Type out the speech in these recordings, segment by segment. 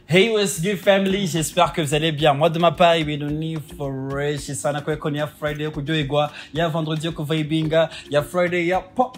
Hey, what's good family? J'espère que vous allez bien. Moi de ma part, il est fresh. Sana kwa qu'on y a Friday kujoigwa, ya vendredi ko vibinga, ya Friday ya pop.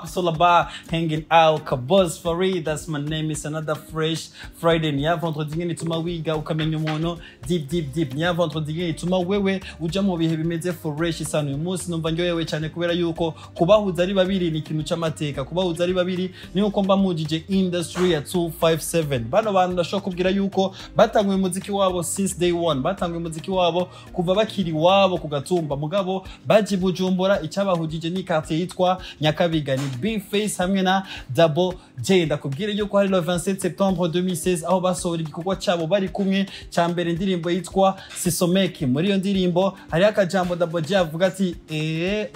So là-bas hanging out, kabuzz for it. That's my name. It's another fresh Friday. Ya vendredi ni tuma wiga ukamenyo mono deep. Ya vendredi ni tuma wewe uja mu bihe bimeze fresh sana. Uyu munsi numva nyoyewe cyane kubera yuko kubahuza ari babiri ni ikintu cy'amateka. Kubahuza ari babiri ni uko mba mujije industry ya 257. Bano bantu ndashaka kubwira yuko batanguye muziki wabo since day one, batanguye muziki wabo kuva bakiri wabo kugatumba mugabo baje Bujumbura icyabahujije ni quartier yitwa Nyakabiga ni B-Fac hamwe na Double J. Ndakubwira yuko hari le 27 septembre 2016 aho basohora igikorwa cyabo bari kumwe cyambere indirimbo yitwa Sisomeki. Muri iyo ndirimbo hari akajambo Double J avuga ati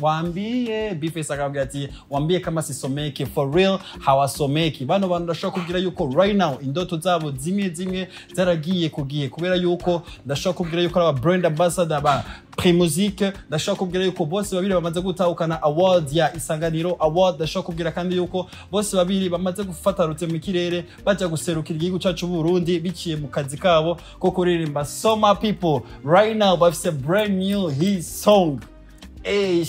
wambiye B-Fac akabwira ati wambiye kama Sisomeki for real hawasomeki. Bano bantu ndashaka kubwira yuko right now indoto zabo zimwe zaragiye kugiye kubera yuko ndashaka kubwira yuko aba brand ambassador ba Muziki. Ndashaka kubwira yuko bose babiri bamaze gutahukana award ya Isanganiro award. Ndashaka kubwira kandi yuko bose babiri bamaze gufata rute mu kirere baje guserukira igihugu cyacu Burundi biciye mu kazi kabo ko kuririmba. So my people right now bafise a brand new hit song.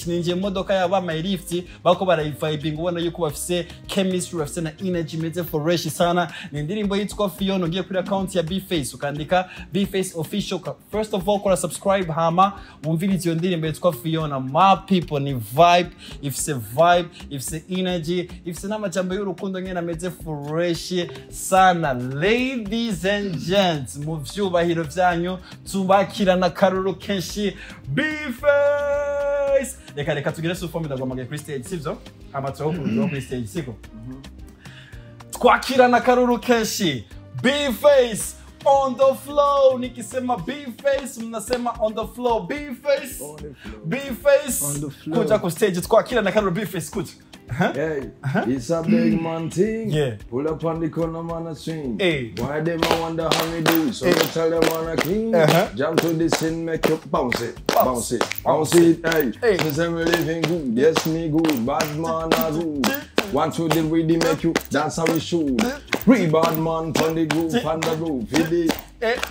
Ninje modoka ya bama lifti bako barayivibing ubona yuko bafise chemistry bafise na energy meze fresh sana. Ni indirimbo yitwa Fiona. Ngiye kuri account ya B-Fac ukandika B-Fac official. First of all kora subscribe hama umvirize iyo ndirimbo yitwa Fiona. My people ni vibe, ifise energy, ifise n'amajambo y'urukundo ngene ameze fresh sana. Ladies and gents mu vyubahiro vyanyu tubakirana karuru kenshi B-Fac. Reka tugire su forme ndagwamagaye kuri stage sivyo amatso yo kuri stage siko twakirana karuru kenshi B-Fac on the flow. Nikisema B-Fac mnasema on the flow. B-Fac kuja ku stage twakirana karuru B-Fac kuja. Hey, it's a big man thing. Yeah. Pull up on the corner, man, a swing. Hey. Why them I wonder how me do? So I tell them man a king. Jump to the scene, make you bounce it. Hey. Since I'm living good, yes me good. Bad man a good. Want to the rhythm make you dance how we should. Free bad man on the groove, on the roof.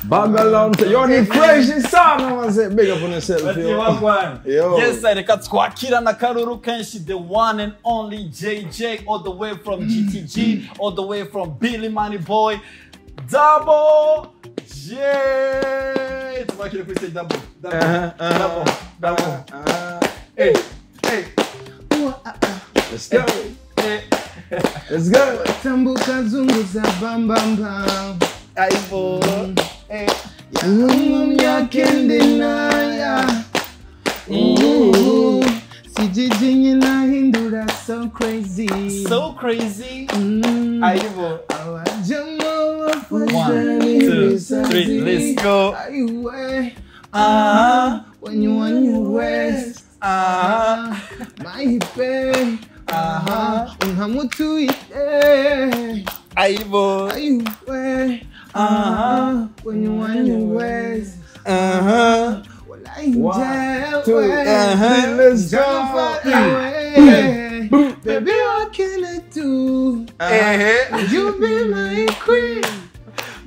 Bag along to you need crazy song. I want to say big up on yourself. Yo. Yes, sir. Reka twakirana karuru kenshi the one and only JJ all the way from GTG, all the way from Billy Money Boy, Double J. Twakira kuri stage double. Hey. Let's go. Let's go. Tambuka zunguza bam bam bam. Aribo. Imyaka ndenaya. Sijijinye na hindura so crazy. Aribo. Awajamo wafushani. 1, 2, 3, let's go. When you want your waist. My hipe. Unhamutu ite. Aribo. When you want your waist. One, two, let's go. Baby, what can I do? You be my queen.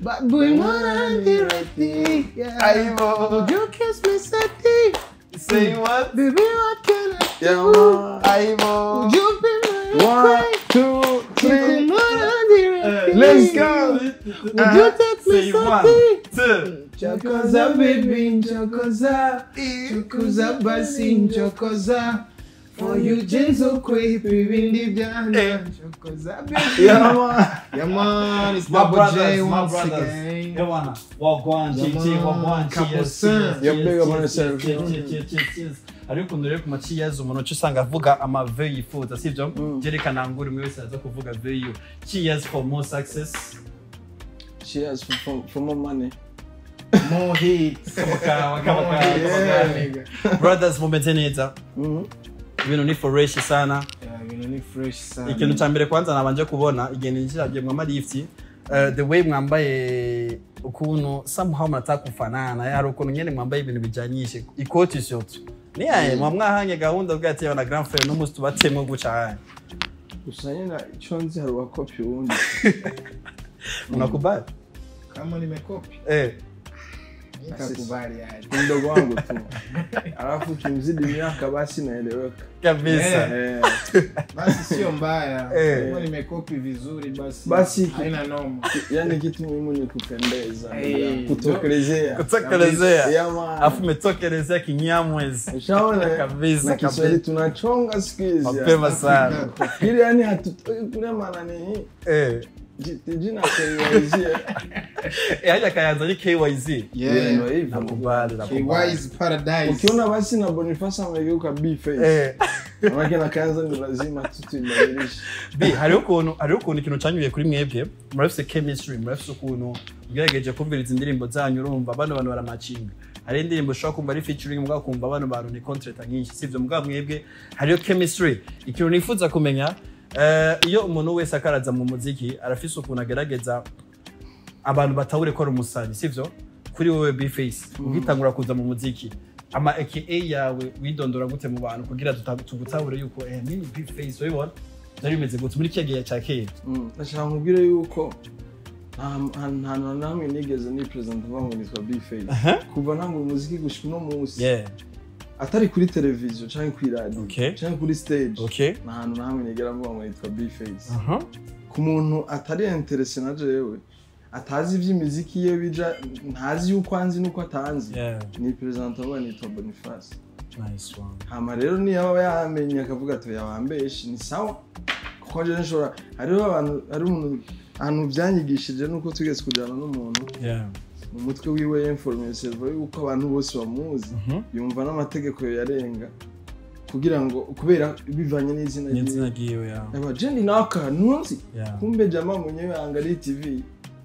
But boy, wanna be right there. Yeah. Would you kiss me so deep? Say what? Baby, what can I do? Aribo. Would you be my One, queen? 2, 3. Let's go. Would you take me Say so 1, deep? 2. Chokoza baby, chokoza basi, chokoza. For you gentle quay, pivindi jana. Chokoza baby. Yeah man, it's My Double J brothers, once again. Wagwan, cheers. You're big up on yourself. Cheers. Ariko ndore ku maciyazo umuntu usanga avuga amave yifuza sivyo jerekana nguri mwe wese aza kuvuga value. Cheers for more success. Cheers for more money. More hits. Brothers mumeteneza. Ibintu ni fresh sana. Ibintu ni fresh sana. Ikintu cyambere kwanza nabanje kubona igene njiragiye mwama lifti. The way mwambaye ukuntu somehow mnataka kufanana. Yari ukuntu nyene mwambaye ibintu bijanyishe. Ikoti short. Ni aye mwamwahanye gahunda bwati na grand frère no mustu batemo guca. Usanyena chonzi haruwa copy undi. Unakubali? Kama nimekopi. Nitakubali yani. Mdogo wangu tu. Alafu kimzidi miaka basi naeleweka. Kabisa. Basi sio mbaya. Kama nimekopi vizuri basi haina noma. Yani kitu muhimu ni kupendeza. Kutokelezea. Alafu umetokelezea kinyamwezi. Ushaona kabisa. Na Kiswahili tunachonga siku hizi. Mapema sana. Ili yani hatutoi maana ni jina KYZ. Haja kaanza ni KYZ. Ndio hivyo. Nakubali. KYZ paradise. Ukiona basi na Boniface amegeuka B-Fac. Maana na kaanza ni lazima tutibadilishe. Hariho ukuntu ikintu canyuye kuri mwebwe murafise chemistry murafise ukuntu ugerageje kumviriza indirimbo zanyu urumva bano bantu baramacinga. Hari indirimbo ushobora kumva ari featuring mugabo kumva bano bantu ni contract nyinshi sivyo mugabo mwebwe hariho chemistry. Ikintu nifuza kumenya iyo umuntu wese akaraza mu muziki arafise ukuntu agerageza abantu batawure ko umusanyi sivyo kuri wewe B-Fac ugitangura kuza mu muziki ama aka yawe widondora gute mu bantu kugira tugutahure yuko nini B-Fac ubibona nari bimeze gute muri kigiye cya kera ndashaka nkubwire yuko nta namwe nigeze ni present vangu nitwa B-Fac kuva ntango umuziki gushika no munsi atari kuri televiziyo cyangwa kuri radio cyangwa kuri stage nta hantu namwe nigera mvuga ngo nitwa B-Fac ku muntu atari interesse na jewe atazi ivy'imiziki ye bija ntazi yuko anzi nuko atanzi ni present vangu nitwa Boniface. Nice one. Hama rero ni yaba yamenye akavuga ati yabambeshe ni sawa kuko je nshora hariho abantu ari umuntu ahantu byanyigishije nuko tugeze kujana n'umuntu mu mutwe wiwe informé servo yuko abantu bose bamuzi yumva n'amategeko yarenga kugira ngo kubera bivanye n'izina giwe abajeni naka nunzi kumbe jama munyewe angali TV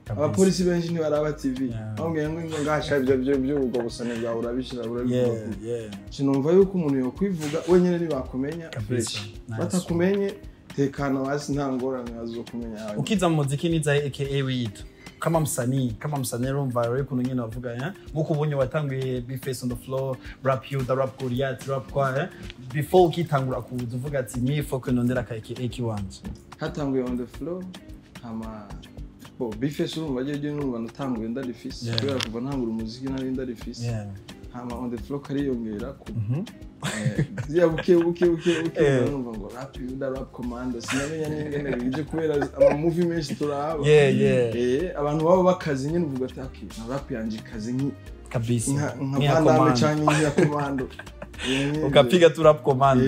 abapolisi benshi ni baraba TV bambwiye ngo ngasha ibyo ubwo busane bwa urabishira sinumva yuko umuntu yo kwivuga wenyene ni bakomenya batakumenye tekana basi nta ngorane azokumenya ukiza mu muziki niza aka wiyita kama msanii rumva rero kuno nyine bavuga nkuko ubonye watanguye B-Fac on the floor rap you the rap Goliath rap kwa before ukitangura kuvuga ati me focus ndondera ka aka wanje hatanguye on the floor hama B-Fac urumva jeje numva natanguye ndarifise kubera kuva ntangura umuziki nari ndarifise hama on the floor kariyongera ku buke numva ngo rap you the rap commando sinamenya n'ingene bije kubera ama movie menshi turaba abantu baba bakazi nyine uvuga ati okay na rap yanje kazi nki kabisa nka banda cyane ya commando ukapiga tu rap commando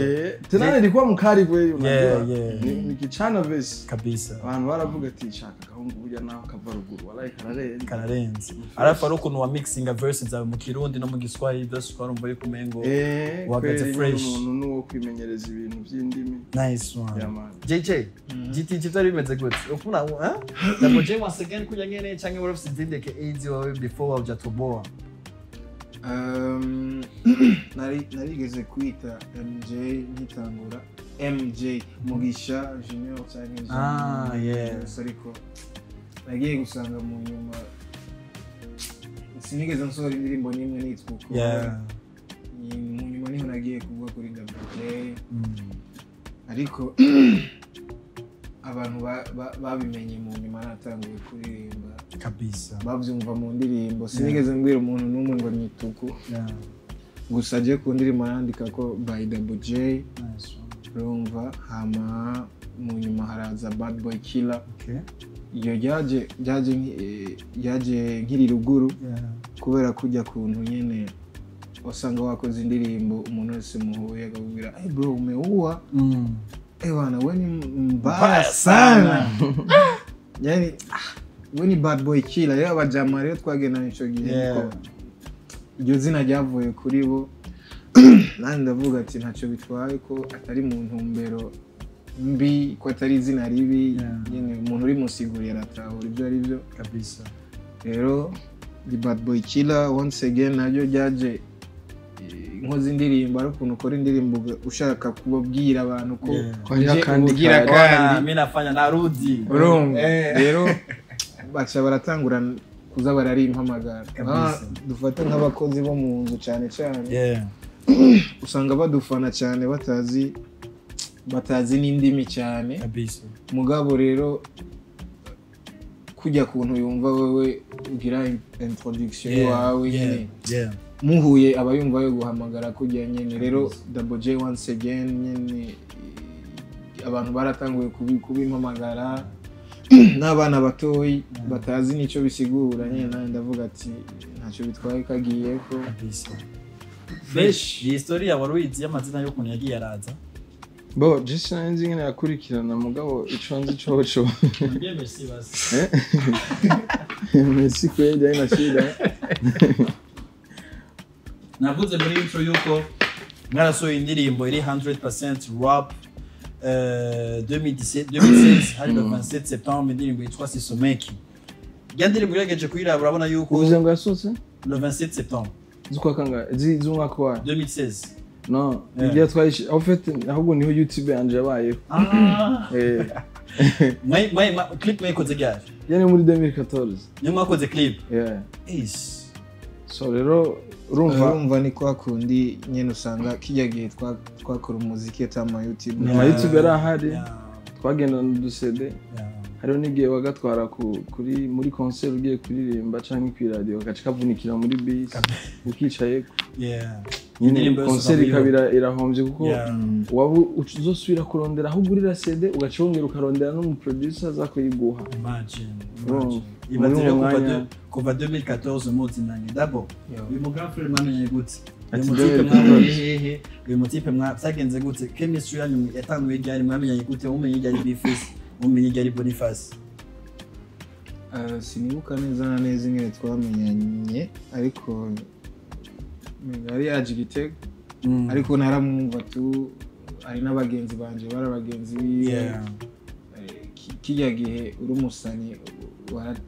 tena nilikuwa mkali kweli unajua ni kichana vesi kabisa abantu baravuga ati shaka gahungu burya naho kava ruguru wallahi kararenze arafa ro kuntu wa mixing verses zawe mu Kirundi no mu Giswahili byose twarumva ari kumengo wagaze fresh umuntu nuwo kwimenyereza ibintu by'indimi nice one JJ GT byari bimeze gute ukuna double J once again kuja ngene canke wari ufite indeke AIDS wawe before uja toboa narigeze kwita MJ nkitangura MJ Mugisha Junior cyane ariko nagiye gusanga mu nyuma sinigeze nsora indirimbo nimwe nitwa uko mu nyuma niho nagiye kuvuga kuri WJ ariko abantu babimenye mu nyuma natanguye kuririmba kabisa bavyumva mu ndirimbo sinigeze mbwira umuntu numwe ngo nituku gusa je ku ndirimbo yandika ko by WJ rumva hama mu nyuma haraza Bad Boy Killer iyo yaje nkiri ruguru kubera kujya kuntu nyene wasanga wakoze indirimbo umuntu wese muhuye akabwira hey bro umeua bwana wewe ni mbaya sana yani wewe ni Bad Boy Killer rero abajama rero twagenda nico gihe ko iryo zina ryavuye kuri bo nandi ndavuga ati ntacyo bitwaye ko atari mu ntumbero mbi ko atari izina ribi nyene umuntu uri musigurira aratahura ibyo ari byo kabisa rero the Bad Boy Killer once again naryo ryaje inkozi indirimbo ari ukuntu ukora indirimbo ushaka kubabwira abantu ko kugira kandi mimi nafanya narudi rero bacha baratangura kuza bararimhamagara dufata nk'abakozi bo mu nzu cyane usanga badufana cyane batazi batazi n'indimi cyane kabisa mugabo rero kujya kuntu yumva wewe ugira introduction yawe nyine muhuye abayumva yo guhamagara kujya nyene rero Double J once again nyene abantu baratanguye kubimpamagara n'abana batoyi batazi nico bisigura nyene ndavuga ati ntacyo bitwaye kagiye ko fresh historia waruizi y'amazina yo kuntu yagiye araza bo just nzi ngene yakurikirana mugabo iconzi coco ngiye merci basi merci kweli na shida navuze muri intro yuko mwarasohoye indirimbo iri 100% rap 2016 hari le 27 septembre indirimbo yitwa Sisomeki ya ndirimbo yageje kuyiraba urabona yuko uvuze ngo yasotse le 27 septembre zukwa kanga zumwaka wa 2016 non igihe twayishi en fait ahubwo niho YouTube yanje yabaye clip mwakoze gari yani muri 2014 niyo mwakoze clip is so rero urumva ni kwa kundi nyene usanga kijya gihe twakora umuziki atama YouTube na YouTube yarahari twagenda n'udusede hariho n'igihe wagatwara kuri muri concert ugiye kuririmba canke kuri radio gaca kavunikira muri bus ukicaye nyine concert ikabira irahomvye kuko waba uzosubira kurondera aho ugurira CD ugacongera ukarondera no mu producer azakuyiguha imagine kuva 2014 muzi nange double uyu mugafre mwamenye gute uyu mutipe vyagenze gute chemistry yanyu yatanguye ryari mwamenye gute umenye ryari B-Fac umenye ryari Boniface sinibuka neza ingene twamenyanye ariko ari yaje Gitego ariko naramwumva tu ari n'abagenzi banje barabagenzi kijya gihe uri umusani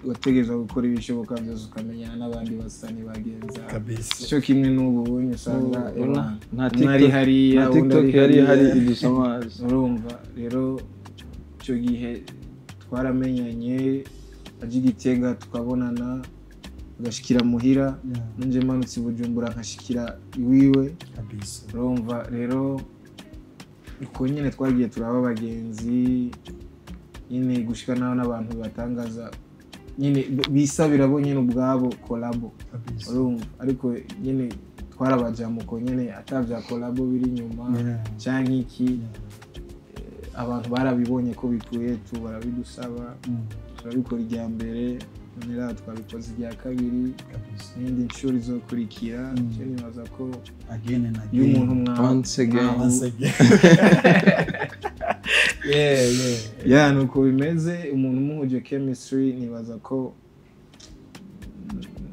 wategeza gukora ibishoboka byose ukamenya n'abandi basani bagenza kabisa cyo kimwe n'ubu usanga nta TikTok yari idusamaje urumva rero cyo gihe twaramenyanye aje Gitega tukabonana agashikira muhira nje manutse Bujumbura nkashikira iwiwe kabisa urumva rero uko nyene twagiye turaba abagenzi nyine gushika naho n'abantu batangaza nyine bisabira bo nyine ubwabo collabo urumva ariko nyine twarabajamuko nyine atavya collabo biri nyuma canke iki abantu barabibonye ko bikuye tu barabidusaba turabikora irya mbere nera twabikoze irya kabiri n'indi nshuro izokurikira cyo nibaza ko again and again y'umuntu mwa once again nuko bimeze umuntu muhuje chemistry nibaza ko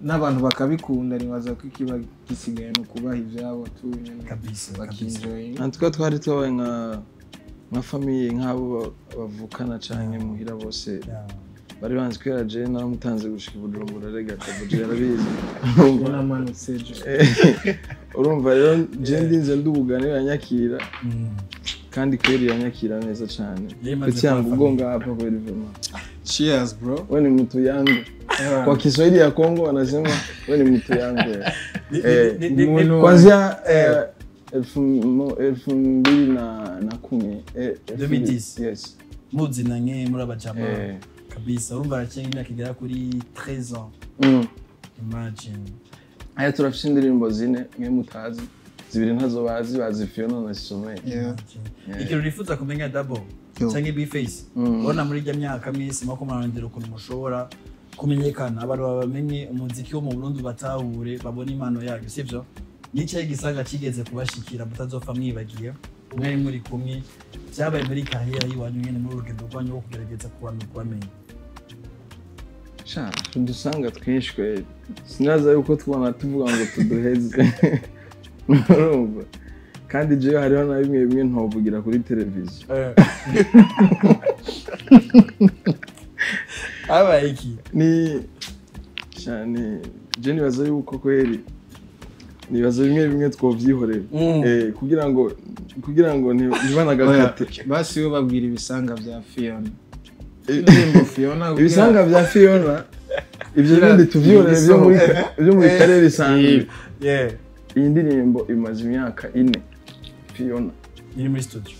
n'abantu bakabikunda nibaza ko ikiba gisigaye no kubaha ivyabo tu kabisa bakinjoye antwa twari twabaye nka famille nk'abo bavukana canke muhira bose bari banzi kwera je naramutanze gushika Bujumbura rega kabuje yarabizi namanutse je urumva rero je ndinze ndubugane yanyakira kandi kweli yanyakira neza cyane kuti yangu gonga hapa kweli vema cheers bro wewe ni mtu yangu kwa Kiswahili ya Kongo wanasema wewe ni mtu yangu kwanza 2010 yes muzi nange muri abajama kabisa urumva aracenga imyaka igera kuri 13 ans imagine aya turafite indirimbo zine mwe mutazi zibiri ntazo bazi Fiona na Sisomeki ikiro rifuza kumenya double cyangwa B-Fac ubona muri rya myaka misi makomarandero ukuntu mushobora kumenyekana abantu babamenye umuziki wo mu Burundi batahure babona impano yayo sivyo nicaye gisanga kigeze kubashikira mutazopfa mwibagiye mwari muri kumwe byabaye muri karriere yiwanyu nyene muri rugendo rwanyu wo kugerageza kubantu kubamenya dusanga twishwe sinaza yuko tubona tuvuga ngo tuduheze urumva kandi je hariho na bimwe ntovugira kuri televiziyo aba iki ni cyane je nibaza yuko kweri nibaza bimwe twovyihorera kugira ngo ntibanagakate basi yo babwira ibisanga bya Fiona ibisanga bya Fiona ibyo bindi tuvyihorera byo muri karere isanzwe iyi ndirimbo imaze imyaka 4 Fiona iri muri studio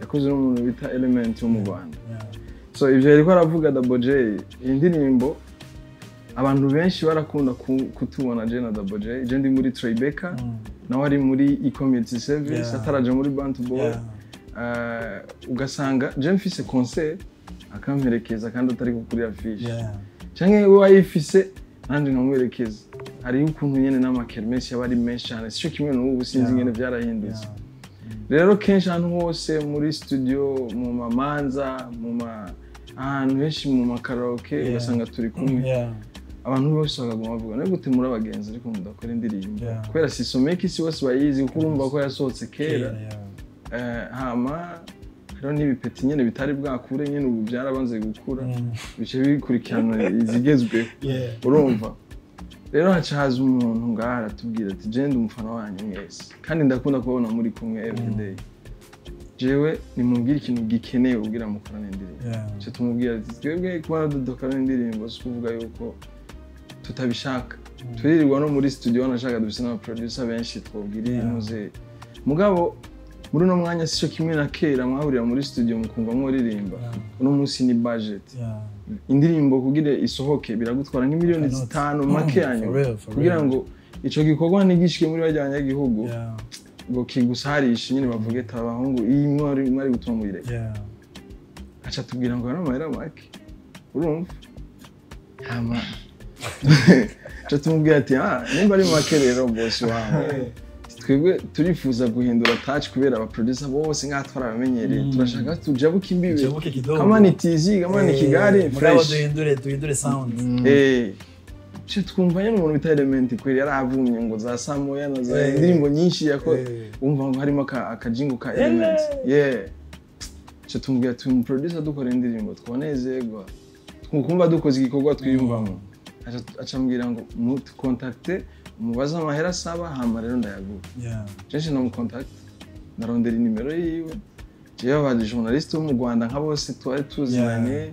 yakoze n'umuntu bita Element wo mu Rwanda so ivyo yariko aravuga Double J indirimbo abantu benshi barakunda kutubona je na Double J je ndi muri Tribeca nawe ari muri e-community service ataraje muri Bantu Boy ugasanga je mfise concert akamperekeza kandi atari kuri affiche canke wayifise nanje nkamwerekeza hari ukuntu nyene n'amakermesi yabari menshi cyane sico kimwe n'ubu sinzi ngene byarahindutse rero kenshi ahantu hose muri studio mu mamanza ahantu henshi mu makaraoke ugasanga turi kumwe abantu bose bagaguma bavuga no gute muri abagenzi ariko mudakora indirimbo kubera sisomeki si bose bayizi kuko urumva ko yasohotse kera hama rero n'ibipeti nyene bitari bwakure nyene ubu byarabanze gukura bice bikurikirana izigezweho urumva rero hacaza umuntu ngaha aratubwira ati je ndi umufana wanyu mwese kandi ndakunda kubona muri kumwe everyday jewe nimubwira ikintu gikeneye ubwira mukorana indirimbo cyo tumubwira ati twebwe kuba dukora indirimbo si kuvuga yuko tutabishaka turirirwa no muri studio wanashaka dufise n'aba producer benshi twobwira inuze mugabo muri no mwanya sico kimwe na kera mwahurira muri studio mukumva mworirimba uno munsi ni budget indirimbo kugira isohoke biragutwara nk'imiliyoni 5 make yanyu kugira ngo ico gikorwa nigishike muri bajyanye igihugu ngo kigusarisha nyine bavuge tabahungu iyi mwari gutuma muyire acha tubwira ngo n'amahera make urumva hama cyo tumubwira ati nimba ari make rero boss wawe twebwe turifuza guhindura touch kubera aba producer bose nkatwaramenyereye turashaka tujabuka imbibe kama ni TZ kama ni Kigali fresh duhindure sound cyo twumva nyine umuntu bita Element kweri yaravumye ngo za Samoya na za indirimbo nyinshi yako umva ngo harimo akajingo ka Element cyo tumubwira ati mu producer dukora indirimbo twonezegwa twumva dukoze igikorwa twiyumvamo acambwira ngo mutu contacte umubaza amahera saba hama rero ndayaguha jeje no mu contact narondera nimero yiwe jewe abandi journaliste bo mu Rwanda nka bose twari tuziranye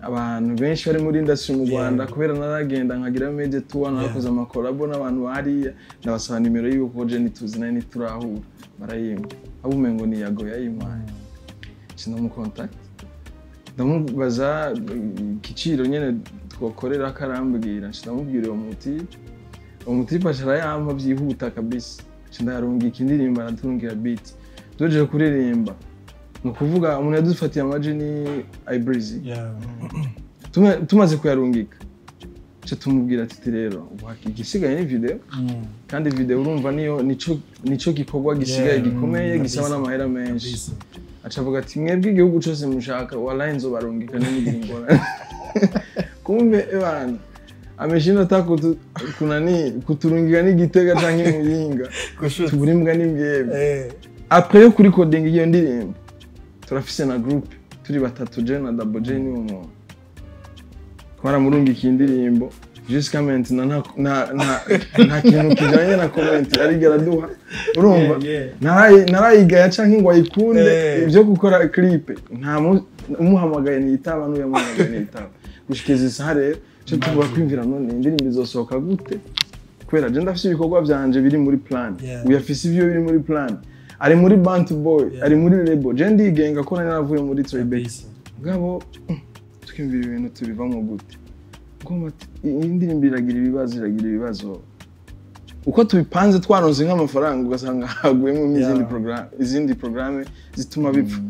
abantu benshi bari muri industry mu Rwanda kubera naragenda nkagira media tour nakoze amakorabo n'abantu bariya ndabasaba nimero yiwe ko je nituzina ni turahura barayimba abumengo ni yago yayimpaye sino mu contact ndamubaza kiciro nyene twokorera akarambwira ndamubwira uwo muti bashara yampa byihuta kabisa ndayarungika indirimbo aratungira beat doje kuririmba no kuvuga umuntu yadufatiye amaje ni iBreezy tumaze kuyarungika cyo tumubwira ati rero igisigaye ni video kandi video urumva nico gikorwa gisigaye gikomeye gisaba n'amahera menshi acavuga ati mwebwe igihugu cyose mushaka wallahi nzo barungika n'indirimbo kumbe ebana ameshino tako kunani kuturungiga n'igitega canke muyinga tuburimbwa n'imbwebe après yo kuri coding iyo ndirimbo turafise na group turi batatu je na Double J ni umuntu twaramurungika indirimbo just comment na kintu kijanye na comment arigera duha urumva narayigaya canke ngo ayikunde ibyo gukora clip nta umuhamagaye ni itaba n'uyamuhamagaye ni itaba gushikeza isare cyo tuba kwimvira none indirimbo izosohoka gute kwera je ndafise ibikorwa byanje biri muri plan uyafise ivyo biri muri plan ari muri Bantu Boy ari muri label je ndigenga ko naravuye muri Tribeca ngabo tukimvira ibintu tubivamo gute ngoma indirimbo iragira ibibazo uko tubipanze twaronze nk'amafaranga ugasanga haguyemo izindi programme zituma bipfa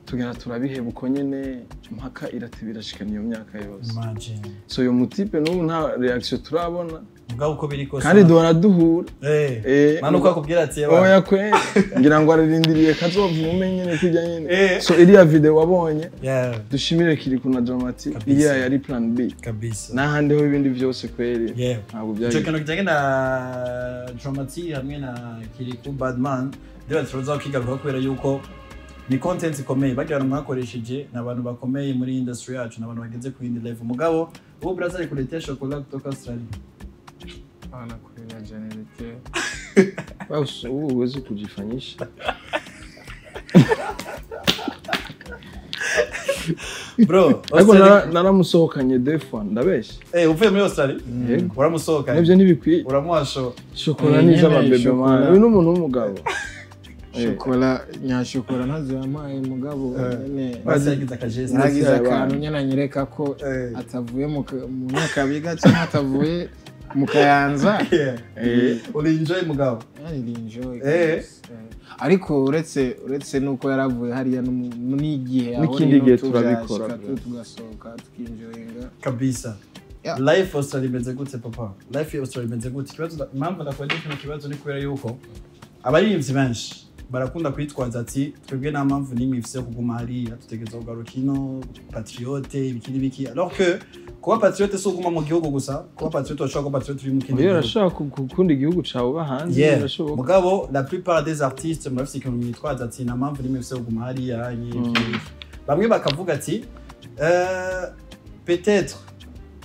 tugera turabiheba uko nyene mpaka iratibirashikana iyo myaka yose so yo mutipe n'ubu nta reaction turabona mugabo uko biri kose kandi duhora duhura manu ko akubwira ati oya kwe ngira ngo ararindiriye kazovume nyene kujya nyene so iriya video wabonye dushimire kiri kuna dramatic iriya yari plan B kabisa n'ahandi ho ibindi byose kweri ntabwo byari cyo kintu kijanye na dramatic hamwe na kiri ku badman rero turoza kwigaruka kubera yuko ni content ikomeye bagira mwakoresheje n'abantu bakomeye muri industry yacu n'abantu bageze ku yindi level mugabo ubu braza ari kuletea chocolat kutoka Australia ana kulina generate basi uweze kujifanyisha bro ariko naramusohokanye defa ndabeshe uvuye muri Australia uramusohokanye nibyo ntibikwiye uramuhasho chocolat ni z'ababebe man uyu n'umuntu w'umugabo shokora nyashokora ntazamaye mugabo nyene basagize akajezi nagize akantu nyene anyereka ko atavuye mu Nyakabiga cyangwa atavuye mu Kayanza uri enjoy mugabo yani enjoy ariko uretse nuko yaravuye hariya n'igihe aho n'ikindi gihe turabikora tugasohoka tukinjoyinga kabisa. Life Australia imeze gute papa? Life Australia imeze gute? Kibazo impamvu ndakwenda kino kibazo ni kubera yuko abaririmbyi benshi barakunda kwitwaza ati twebwe nta mpamvu n'imwe ifise kuguma hariya tutegeza kugaruka ino patriote ibikini biki, alors que kuba patriote so kuguma mu gihugu gusa, kuba patriote washaka kuba patriote uri mu kindi gihugu. Urashaka gukunda igihugu cawe bahanze birashoboka. Mugabo la plupart des artistes murafise ikintu mwitwaza ati nta mpamvu n'imwe ifise kuguma hariya bamwe bakavuga ati peut-être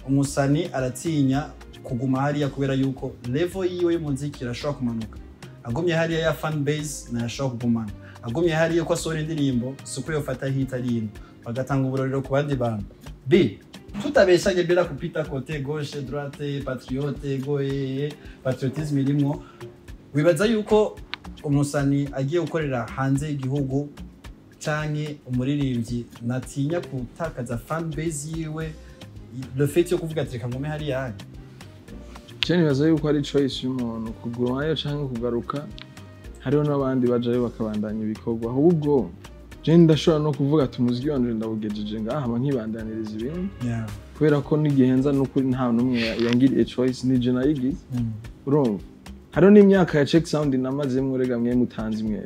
umusani aratinya kuguma hariya kubera yuko level yiwe y'umuziki irashobora kumanuka. Agumye hariya ya fan base na yashobora kugumana. Agumye hariya ko asora indirimbo suko yofata hit arino bagatanga uburorero ku bandi bantu. B tutabeshanye bila kupita côté gauche droite patriote goye patriotisme irimo wibaza yuko umusani agiye gukorera hanze y'igihugu canke umuririmbyi natinya kutakaza fan base yiwe le fait yo kuvuga ati kangume hariya cyane baza yuko ari choice y'umuntu kugurayo canke kugaruka hariho n'abandi bajayo bakabandanya ibikorwa ahubwo je ndashobora no kuvuga ati umuziki wanje ndawugejeje ngaha nkibandaniriza ibintu kubera ko nigihenza n'ukuri nta numwe yangiriye choice ni je nayigize urumva hariho n'imyaka ya check sound namaze murega mwe mutanzi mwe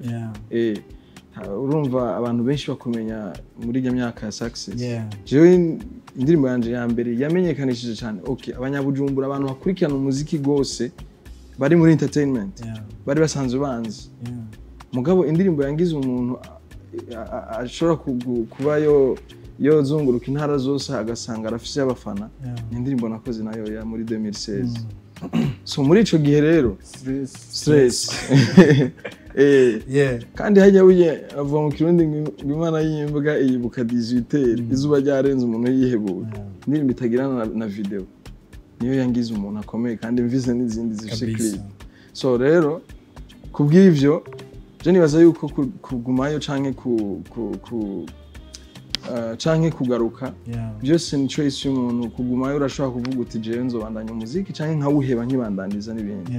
urumva abantu benshi bakumenya muri iyo myaka ya success jewe indirimbo yanje ya mbere yamenyekanishije cyane okay abanyabujumbura abantu bakurikirana umuziki gose bari muri entertainment bari basanzwe banzi mugabo indirimbo yangize umuntu ashobora kuba yozunguruka intara zose agasanga arafise abafana indirimbo nakoze nayo ya muri 2016 so muri ico gihe rero stress kandi hajya buye ava mu kirundi ngimana y'imbwa iyibuka 18 izuba ryarenze umuntu yihebuye indirimbo itagirana na video niyo yangize umuntu akomeye kandi mvize n'izindi zifise clip so rero kubw'ivyo je nibaza yuko kugumayo canke kugaruka byose ni choice y'umuntu kugumayo urashobora kuvuga uti je nzobandanya umuziki canke nkawuheba nkibandaniza n'ibindi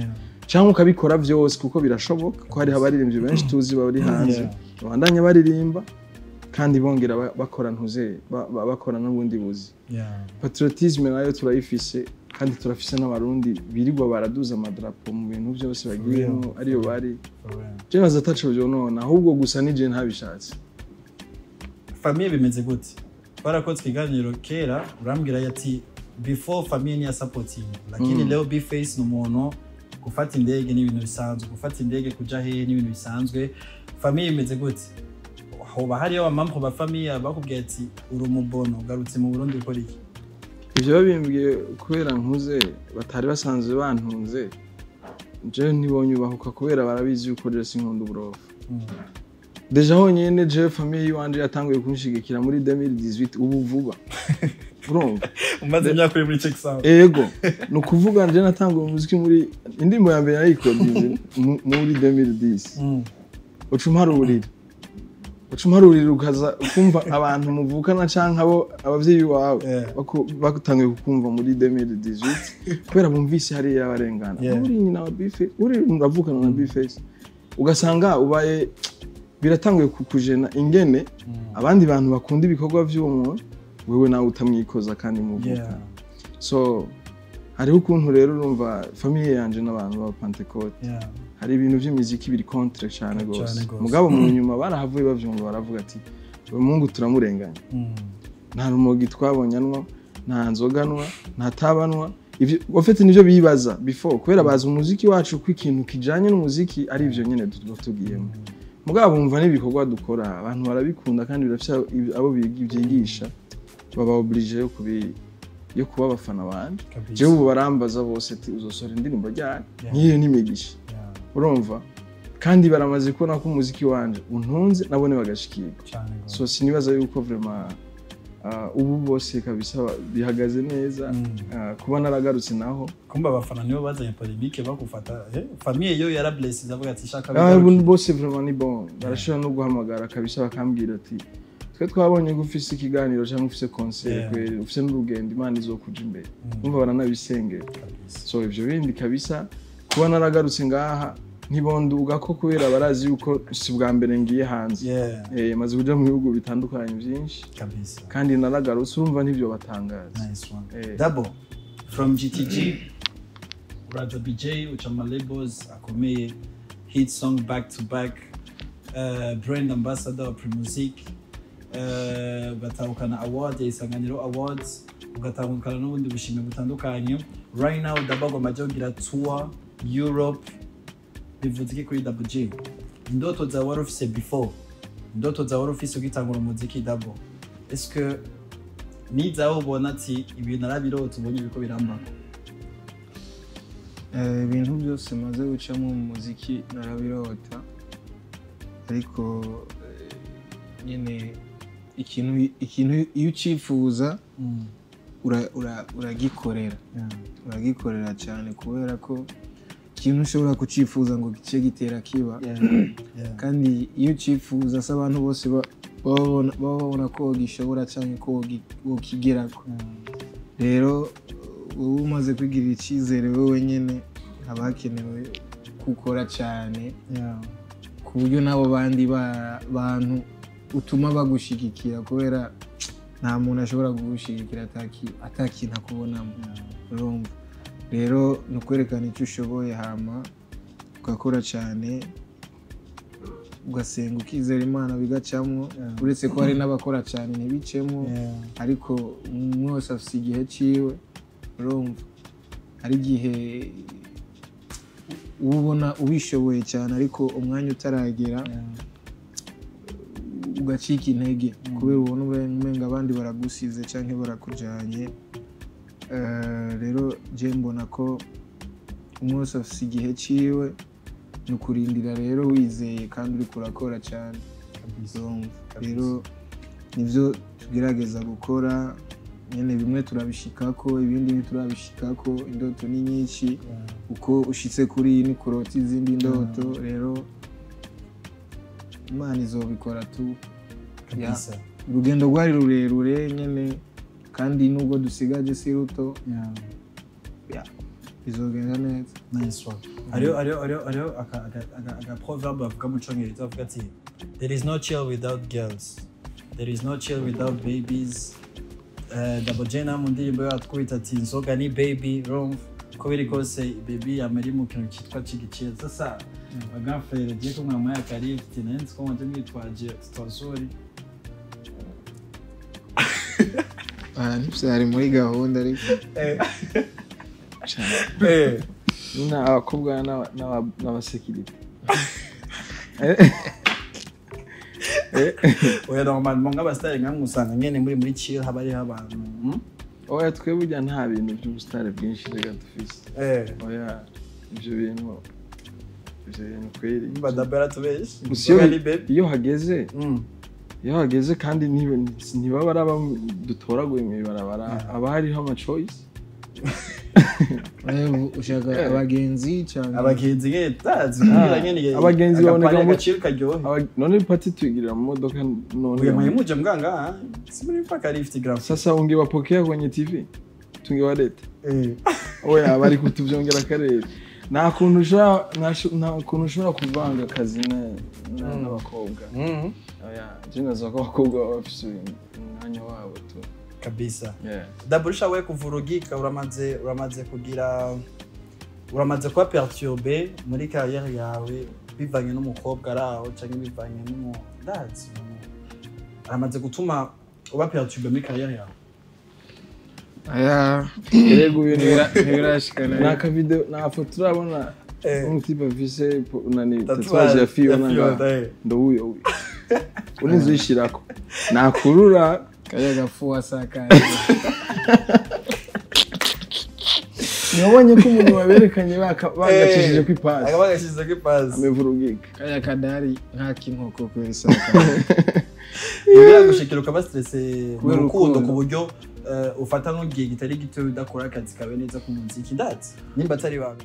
canke ukabikora byose kuko birashoboka ko hari abaririmbyi benshi tuzi bari hanze bandanya baririmba kandi bongera bakora ntuze bakora n'ubundi buzi patriotisme nayo turayifise kandi turafise n'abarundi birirwa baraduza amadrapo mu bintu byose bagiyemo ariyo bari je bazatacho byo none ahubwo gusa nije ntabishatse. Famille bimeze gute? Barakoze kiganiro kera urambwira yati before famille ni supporting lakini leo B-Fac n'umuntu gufata indege n'ibintu bisanzwe gufata indege kuja he n'ibintu bisanzwe. Famille bimeze gute? Hoba hari abamampo ba famille bakubwiye ati uri umubono garutse mu Burundi ukora iki? Ivyo babimbwiye kubera nkuze batari basanzwe bantunze je ntibonye ubahuka kubera barabizi yuko je sinkunda uburofa. Deja honyene je famille wanje yatanguye kunshigikira muri 2018 ubu vuba. Urumva umaze imyaka uri muri check sound ego no kuvuga nje natanguye umuziki muri indirimbo ya mbere nayikodinze muri 2010 ucumarurira ukaza kumva abantu muvukana canke abo abavyeyi bawe bakutanguye kukumva muri 2018 kubera bumvise hari yabarengana uri nyina wa B-Fac uri uravukana na B-Fac ugasanga ubaye biratanguye kukujena ingene abandi bantu bakunda ibikorwa by'umuntu wewe nawe utamwikoza kandi muvuka so hariho ukuntu rero urumva famille yanje n'abantu ba Pentecote hari ibintu by'imiziki biri contre cyane gose mugabo mu nyuma barahavuye bavyumva baravuga ati Mungu turamurenganya nta rumogi twabonyanwa nta nzoganwa nta tabanwa ivyo ofete nivyo bibaza before kubera baza umuziki wacu ko ikintu kijanye n'umuziki ari ivyo nyene tugiyemo mugabo bumva n'ibikorwa dukora abantu barabikunda kandi birafite abo byigisha baba oblige yo kuba abafana bandi je ubu barambaza bose ati uzosora indirimbo ryari nkiyo n'imigisha urumva kandi baramaze kubona ko umuziki wanje untunze nabone bagashikirwa so sinibaza yuko vraiment ubu bose kabisa bihagaze neza kuba naragarutse naho kumba abafana nibo bazanye polemique bakufata famille yo yara blessed avuga ati shaka bose vraiment ni bon barashobora no guhamagara kabisa bakambwira ati twe twabonye gufise ikiganiro cyangwa ufise concert kwere ufise n'urugendo Imana izokuja imbere umva baranabisengera so ivyo bindi kabisa kuba naragarutse ngaha ntibonduga ko kubera barazi yuko si bwa mbere ngiye hanze maze kuja mu bihugu bitandukanye byinshi kabisa kandi naragarutse urumva nivyo batangaza nice one double from GTG Raja BJ uca ma labels akomeye hit song back to back brand ambassador of music batahukana award isanganiro awards ugatahukana n'ubundi bushimwe butandukanye right now Dabago majogira tour Europe bivuze kuri Double J indoto za wari ufise before indoto za wari ufise ugitangura umuziki Double est-ce que nizaho ubona ati ibintu arabirota ubonye biko biramba ibintu byose maze gucamo mu muziki narabirota ariko nyene ikintu iyo ucifuza uragikorera cyane kubera ko ikintu ushobora kucifuza ngo gice gitera kiba kandi iyo ucifuza se abantu bose babona ko gishobora cyane ko kigerako rero wowe umaze kwigirira icyizere wowe nyene abakenewe gukora cyane ku buryo nabo bandi bantu utuma bagushigikira kubera nta muntu ashobora kugushigikira atakintu akubonamo urumva rero nukwerekana icyo ushoboye hama ugakora cyane ugasenga ukizera Imana bigacamwo uretse ko hari n'abakora cyane ntibicemo ariko mwose afite igihe ciwe urumva hari igihe ubona ubishoboye cyane ariko umwanya utaragera ugacika intege kubera ubona umenga abandi baragusize cyangwa barakujanye rero je mbona ko umwose afite igihe ciwe nukurindira rero wizeye kandi uri kurakora cyane rero nivyo tugerageza gukora nyene bimwe turabishikako ibindi ntiturabishikako indoto ni nyinshi uko ushitse kuri ni kurota izindi ndoto rero Imana izobikora tu kabisa urugendo rwari rurerure nyene kandi nubwo dusigaje si ruto bizogenda neza nice one ariho aka proverbe avuga mu cyongereza avuga ati there is no chill without girls there is no chill without babies Double J na mu ndirimbo yatwita ati inzoga ni baby wrong ko biri kose baby amari mu kintu cyitwa cigiciye sasa bagafere je ko mwama ya karifti nenzi ko manje mwitwaje stasori nipse ari muri gahunda ariko abakobwa n'abasekirite oya normalement nk'abasitari nkamwe usanga nyene muri chill haba ari abantu oya twebwe ujya nta bintu by'ubusitari bwinshi rega dufise oya ivyo bintu kweri badabera tubeshi iyo hageze kandi ntibaba ari dutoraguye mw'ibarabara aba hariho ama choice ushaka abagenzi cyane abagenzi nyene tazi kugira nyene abagenzi baboneka mu chill karyohe none pati twigirira mu modoka none uye muje mganga simuri mpaka lift gram sasa ungewapokea kwenye TV tungewaleta oya bari kutuvyongera karere nta kuntu ushobora kuvanga akazi n'abakobwa oya jinaza ko abakobwa bafise umwanya wabo tu kabisa Double shawe kuvurugika uramaze kuba perturbé muri carrière yawe bivanye n'umukobwa araho cyangwa bivanye n'umudazi aramaze gutuma uba perturbé muri carrière yawe erego birashikana naka video na foto turabona umutipa vise nani tatuaje ya fiyo nanga ndo huyo unizishirako nakurura kaya gafua saka nabonye ko umuntu waberekanye bagacishije ku ipasi bagashyize ku ipasi amevurugika kaya kadari nk'inkoko kwesa bigira gushikira ukaba stress mu rukundo ku buryo ufata n'ugiye gitari gito udakora akazi kabe neza ku muziki ndazi nimba atari bantu